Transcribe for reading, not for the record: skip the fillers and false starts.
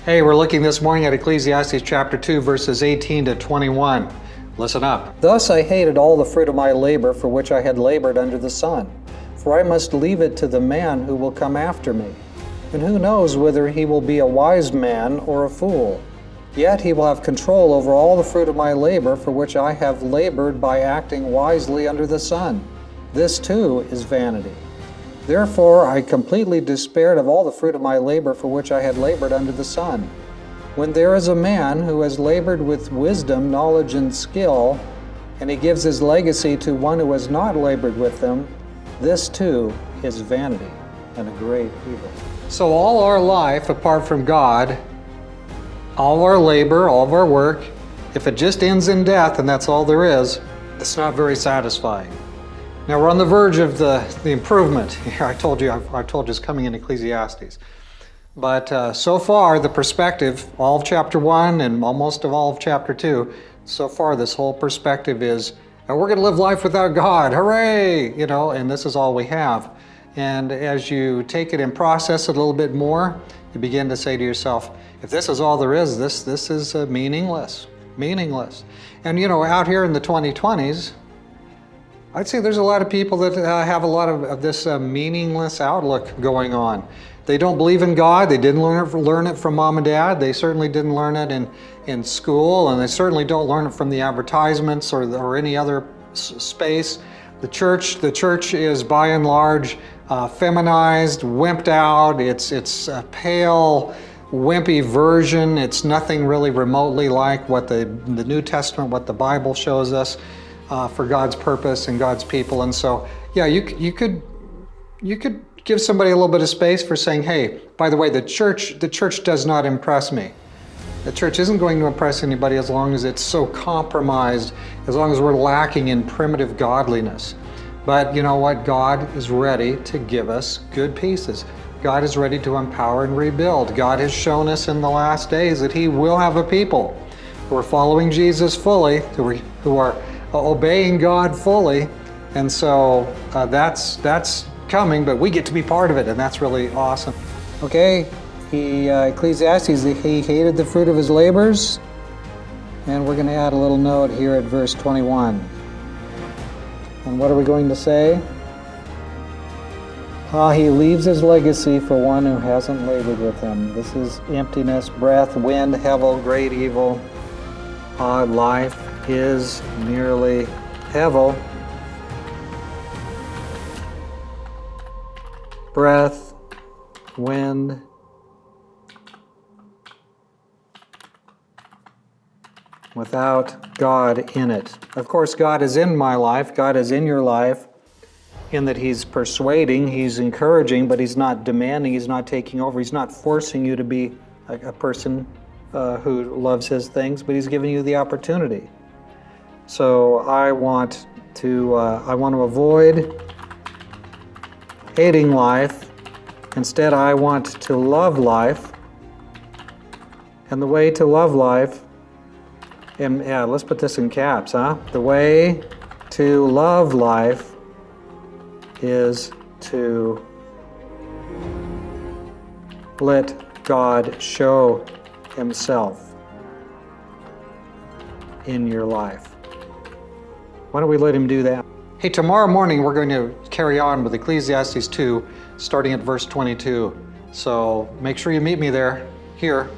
Hey, we're looking this morning at Ecclesiastes chapter 2, verses 18 to 21. Listen up. Thus I hated all the fruit of my labor for which I had labored under the sun, for I must leave it to the man who will come after me. And who knows whether he will be a wise man or a fool? Yet he will have control over all the fruit of my labor for which I have labored by acting wisely under the sun. This too is vanity. Therefore I completely despaired of all the fruit of my labor for which I had labored under the sun. When there is a man who has labored with wisdom, knowledge, and skill, and he gives his legacy to one who has not labored with them, this too is vanity and a great evil. So all our life, apart from God, all of our labor, all of our work, if it just ends in death and that's all there is, it's not very satisfying. Now we're on the verge of the improvement. Here, I told you it's coming in Ecclesiastes. But so far, the perspective, all of chapter 1 and almost of all of chapter 2, so far this whole perspective is, we're going to live life without God, hooray! And this is all we have. And as you take it and process it a little bit more, you begin to say to yourself, if this is all there is, this is meaningless. And out here in the 2020s, I'd say there's a lot of people that have a lot of this meaningless outlook going on. They don't believe in God. They didn't learn it from mom and dad. They certainly didn't learn it in school, and they certainly don't learn it from the advertisements or any other space. The church is by and large feminized, wimped out. It's a pale, wimpy version. It's nothing really remotely like what the New Testament, what the Bible shows us. For God's purpose and God's people. And so, yeah, you could give somebody a little bit of space for saying, hey, by the way, the church does not impress me. The church isn't going to impress anybody as long as it's so compromised, as long as we're lacking in primitive godliness. But you know what? God is ready to give us good pieces. God is ready to empower and rebuild. God has shown us in the last days that He will have a people who are following Jesus fully, who are obeying God fully, and so that's coming, but we get to be part of it, and that's really awesome. Okay, Ecclesiastes, he hated the fruit of his labors, and we're going to add a little note here at verse 21. And what are we going to say? He leaves his legacy for one who hasn't labored with him. This is emptiness, breath, wind, hevel, great evil. Life is merely hevel, breath, wind, without God in it. Of course, God is in my life, God is in your life, in that He's persuading, He's encouraging, but He's not demanding, He's not taking over, He's not forcing you to be a person who loves His things, but He's giving you the opportunity. So I want to avoid hating life. Instead, I want to love life. And the way to love life, and let's put this in caps, The way to love life is to let God show Himself in your life. Why don't we let Him do that? Hey, tomorrow morning we're going to carry on with Ecclesiastes 2, starting at verse 22. So make sure you meet me there, here,